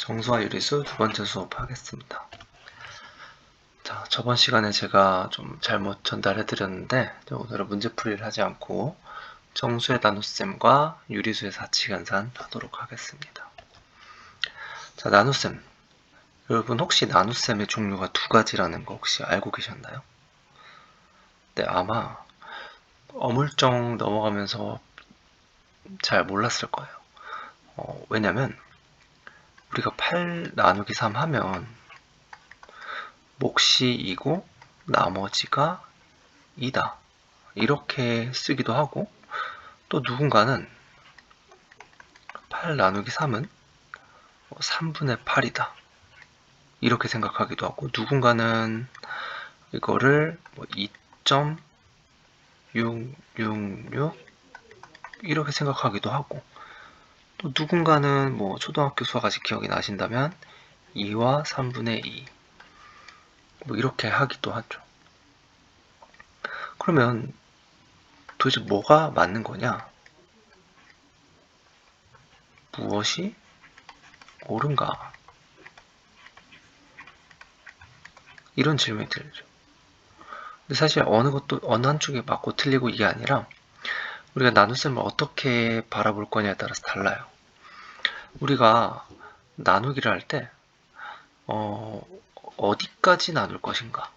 정수와 유리수 두 번째 수업하겠습니다. 자, 저번 시간에 제가 좀 잘못 전달해 드렸는데 오늘은 문제풀이를 하지 않고 정수의 나눗셈과 유리수의 사칙연산 하도록 하겠습니다. 자, 나눗셈. 여러분 혹시 나눗셈의 종류가 두 가지라는 거 혹시 알고 계셨나요? 네, 아마 어물쩍 넘어가면서 잘 몰랐을 거예요. 왜냐면 우리가 8 나누기 3 하면 몫이 2고 나머지가 2다 이렇게 쓰기도 하고, 또 누군가는 8 나누기 3은 3분의 8이다 이렇게 생각하기도 하고, 누군가는 이거를 2.666 이렇게 생각하기도 하고, 또 누군가는 초등학교 수학 아직 기억이 나신다면 2와 3분의 2 이렇게 하기도 하죠. 그러면 도대체 뭐가 맞는 거냐? 무엇이 옳은가? 이런 질문이 들죠. 근데 사실 어느 한쪽이 맞고 틀리고 이게 아니라 우리가 나눗셈을 어떻게 바라볼 거냐에 따라서 달라요. 우리가 나누기를 할 때 어디까지 나눌 것인가,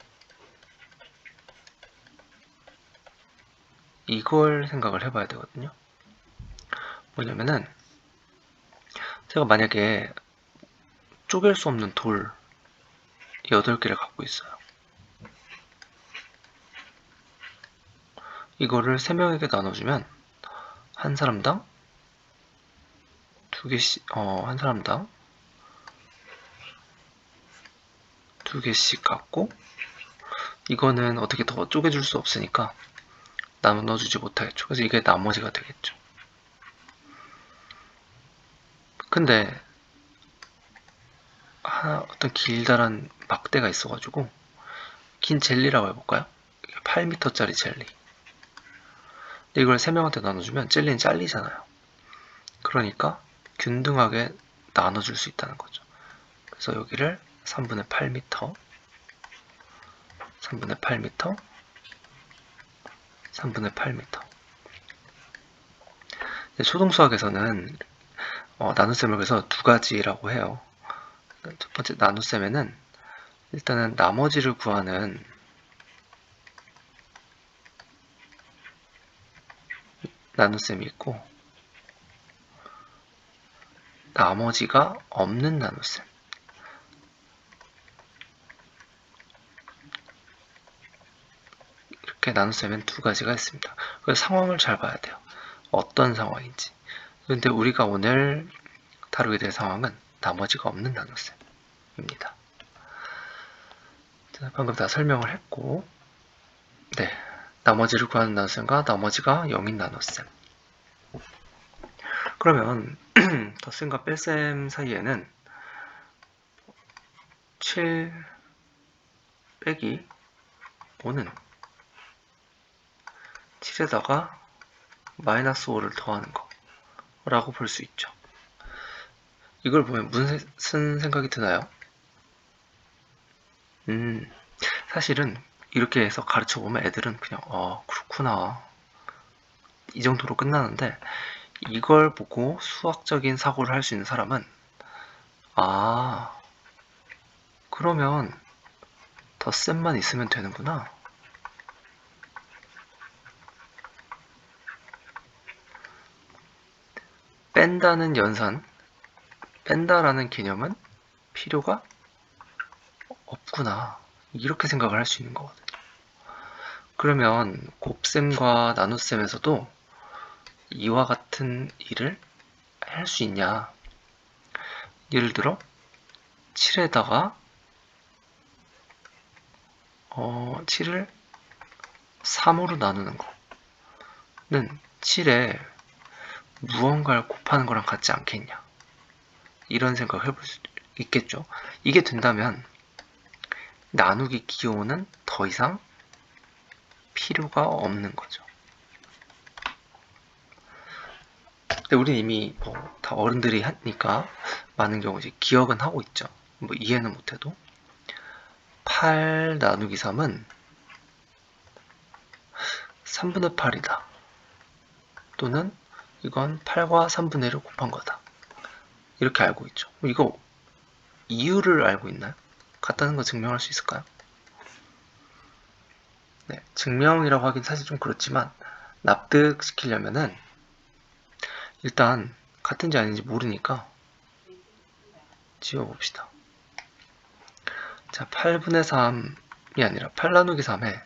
이걸 생각을 해봐야 되거든요. 뭐냐면은 제가 만약에 쪼갤 수 없는 돌 8개를 갖고 있어요. 이거를 3명에게 나눠주면 한 사람당 2개씩, 한 사람당 2개씩 갖고, 이거는 어떻게 더 쪼개줄 수 없으니까 나눠주지 못하겠죠. 그래서 이게 나머지가 되겠죠. 근데 어떤 길다란 막대가 있어가지고, 긴 젤리라고 해볼까요? 8m짜리 젤리. 근데 이걸 3명한테 나눠주면 젤리는 잘리잖아요. 그러니까 균등하게 나눠줄 수 있다는 거죠. 그래서 여기를 3분의 8m, 3분의 8m, 3분의 8m. 초등수학에서는 나눗셈을 그래서 두 가지라고 해요. 첫 번째 나눗셈에는 일단은 나머지를 구하는 나눗셈이 있고, 나머지가 없는 나눗셈. 이렇게 나눗셈엔 두 가지가 있습니다. 그래서 상황을 잘 봐야 돼요. 어떤 상황인지. 그런데 우리가 오늘 다루게 될 상황은 나머지가 없는 나눗셈입니다. 방금 다 설명을 했고, 네, 나머지를 구하는 나눗셈과 나머지가 0인 나눗셈. 그러면 덧셈과 뺄셈 사이에는 7 빼기 5는 7에다가 마이너스 5를 더하는 거라고 볼 수 있죠. 이걸 보면 무슨 생각이 드나요? 사실은 이렇게 해서 가르쳐보면 애들은 그냥 그렇구나 이 정도로 끝나는데, 이걸 보고 수학적인 사고를 할 수 있는 사람은 그러면 덧셈만 있으면 되는구나, 뺀다는 연산, 뺀다라는 개념은 필요가 없구나, 이렇게 생각을 할 수 있는 거거든요. 그러면 곱셈과 나눗셈에서도 이와 같은 일을 할 수 있냐? 예를 들어 7에다가 7을 3으로 나누는 거는 7에 무언가를 곱하는 거랑 같지 않겠냐, 이런 생각을 해볼 수 있겠죠. 이게 된다면 나누기 기호는 더 이상 필요가 없는 거죠. 근데 우린 이미 다 어른들이 하니까 많은 경우 이제 기억은 하고 있죠. 뭐 이해는 못해도 8 나누기 3은 3분의 8이다. 또는 이건 8과 3분의 1을 곱한 거다. 이렇게 알고 있죠. 이거 이유를 알고 있나요? 같다는 거 증명할 수 있을까요? 네, 증명이라고 하긴 사실 좀 그렇지만 납득시키려면은 일단 같은지 아닌지 모르니까 지워봅시다. 자, 8분의 3이 아니라 8 나누기 3에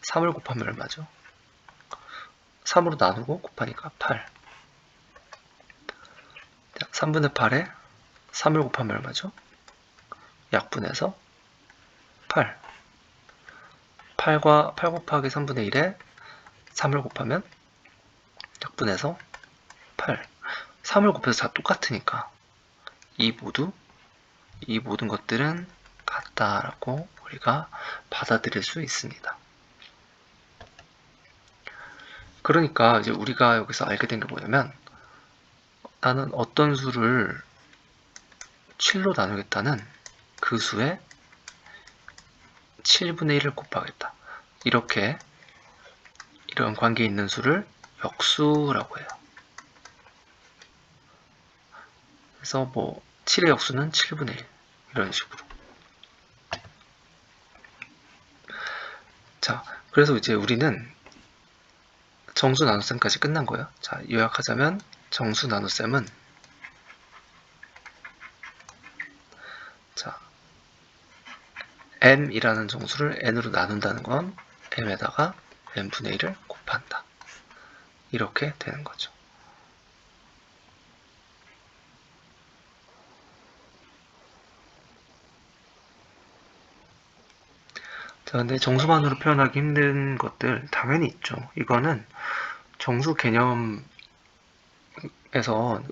3을 곱하면 얼마죠? 3으로 나누고 곱하니까 8. 자, 3분의 8에 3을 곱하면 얼마죠? 약분해서 8. 8과 8 곱하기 3분의 1에 3을 곱하면 약분해서 8. 3을 곱해서 다 똑같으니까 이 모든 것들은 같다라고 우리가 받아들일 수 있습니다. 그러니까 이제 우리가 여기서 알게 된 게 뭐냐면 나는 어떤 수를 7로 나누겠다는 그 수에 7분의 1을 곱하겠다. 이렇게 이런 관계에 있는 수를 역수라고 해요. 그래서 뭐 7의 역수는 7분의 1 이런 식으로. 자, 그래서 이제 우리는 정수 나눗셈까지 끝난 거예요. 자, 요약하자면 정수 나눗셈은 자, m이라는 정수를 n으로 나눈다는 건 m에다가 n분의 1을 곱한다. 이렇게 되는 거죠. 자, 근데 정수만으로 표현하기 힘든 것들 당연히 있죠. 이거는 정수 개념에서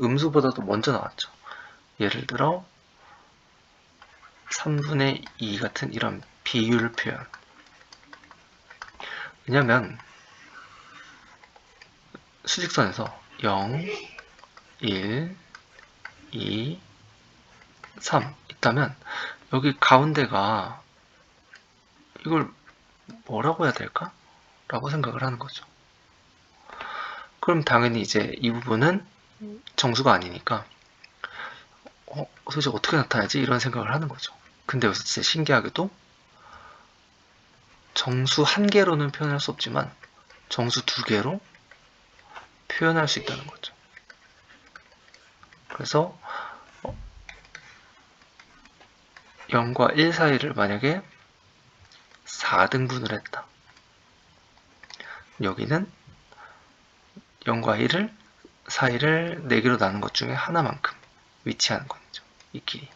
음수보다도 먼저 나왔죠. 예를 들어 3분의 2 같은 이런 비율 표현. 왜냐면 수직선에서 0, 1, 2, 3 있다면 여기 가운데가 이걸 뭐라고 해야 될까? 라고 생각을 하는 거죠. 그럼 당연히 이제 이 부분은 정수가 아니니까 도대체 어떻게 나타나지? 이런 생각을 하는 거죠. 근데 여기서 진짜 신기하게도 정수 한 개로는 표현할 수 없지만 정수 두 개로 표현할 수 있다는 거죠. 그래서 0과 1 사이를 만약에 4등분을 했다. 여기는 0과 1을 사이를 4개로 나눈 것 중에 하나만큼 위치하는 거죠. 이 길이.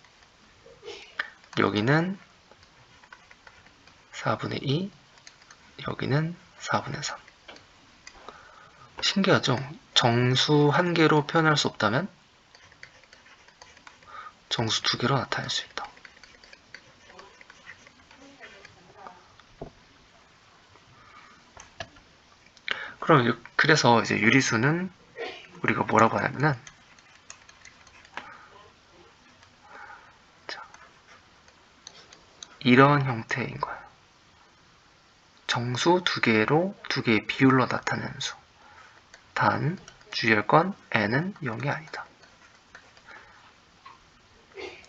여기는 4분의 2, 여기는 4분의 3. 신기하죠? 정수 한 개로 표현할 수 없다면 정수 두 개로 나타낼 수 있다. 그럼 그래서 이제 유리수는 우리가 뭐라고 하냐면은 이런 형태인 거예요. 정수 두 개로 두 개의 비율로 나타내는 수. 단 주의할 건 n은 0이 아니다.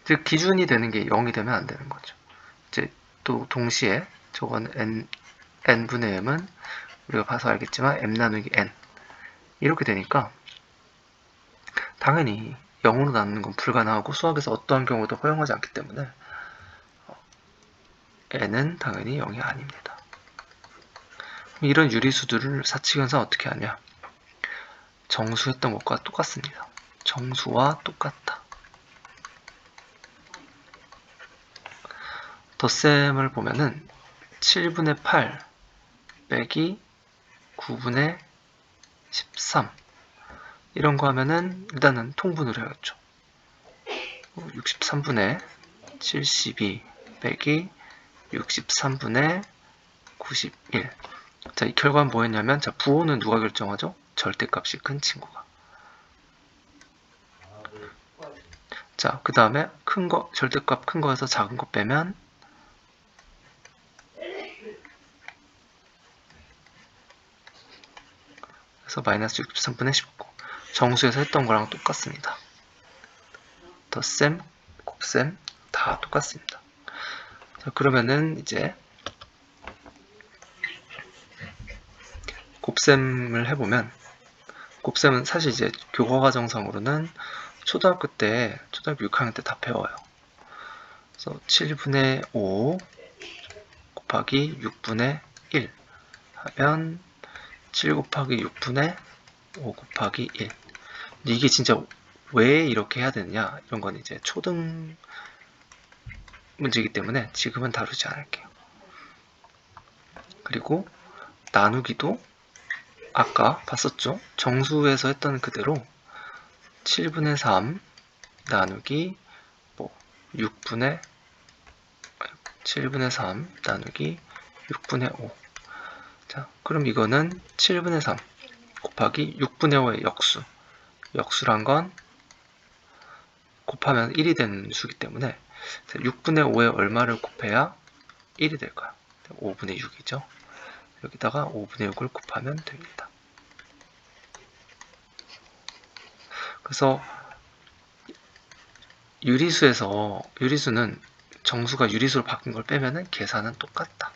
즉 기준이 되는 게 0이 되면 안 되는 거죠. 이제 또 동시에 저건 n분의 m은 우리가 봐서 알겠지만 m 나누기 n 이렇게 되니까 당연히 0으로 나누는 건 불가능하고 수학에서 어떠한 경우도 허용하지 않기 때문에 n은 당연히 0이 아닙니다. 이런 유리수들을 사칙연산 어떻게 하냐? 정수했던 것과 똑같습니다. 정수와 똑같다. 덧셈을 보면은 7분의 8 빼기 9분의 13 이런 거 하면은 일단은 통분을 해야겠죠. 63분의 72 빼기 63분의 91. 자, 이 결과는 뭐였냐면, 자, 부호는 누가 결정하죠? 절대값이 큰 친구가. 자, 그 다음에 큰 거, 절대값 큰 거에서 작은 거 빼면 그래서 마이너스 63분의 19. 정수에서 했던 거랑 똑같습니다. 덧셈, 곱셈 다 똑같습니다. 자, 그러면은 이제 곱셈을 해보면, 곱셈은 사실 이제 교과과정상으로는 초등학교 6학년 때 다 배워요. 그래서 7분의 5 곱하기 6분의 1 하면 7 곱하기 6분의 5 곱하기 1. 근데 이게 진짜 왜 이렇게 해야 되느냐, 이런 건 이제 초등 문제이기 때문에 지금은 다루지 않을게요. 그리고 나누기도 아까 봤었죠? 정수에서 했던 그대로 7분의 3 나누기 6분의 7분의 3 나누기 6분의 5. 자, 그럼 이거는 7분의 3 곱하기 6분의 5의 역수. 역수란 건 곱하면 1이 되는 수기 때문에 6분의 5에 얼마를 곱해야 1이 될까요? 5분의 6이죠. 여기다가 5분의 6을 곱하면 됩니다. 그래서 유리수는 정수가 유리수로 바뀐 걸 빼면은 계산은 똑같다.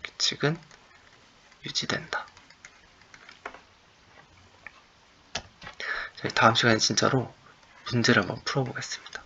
규칙은 유지된다. 저희 다음 시간에 진짜로 문제를 한번 풀어보겠습니다.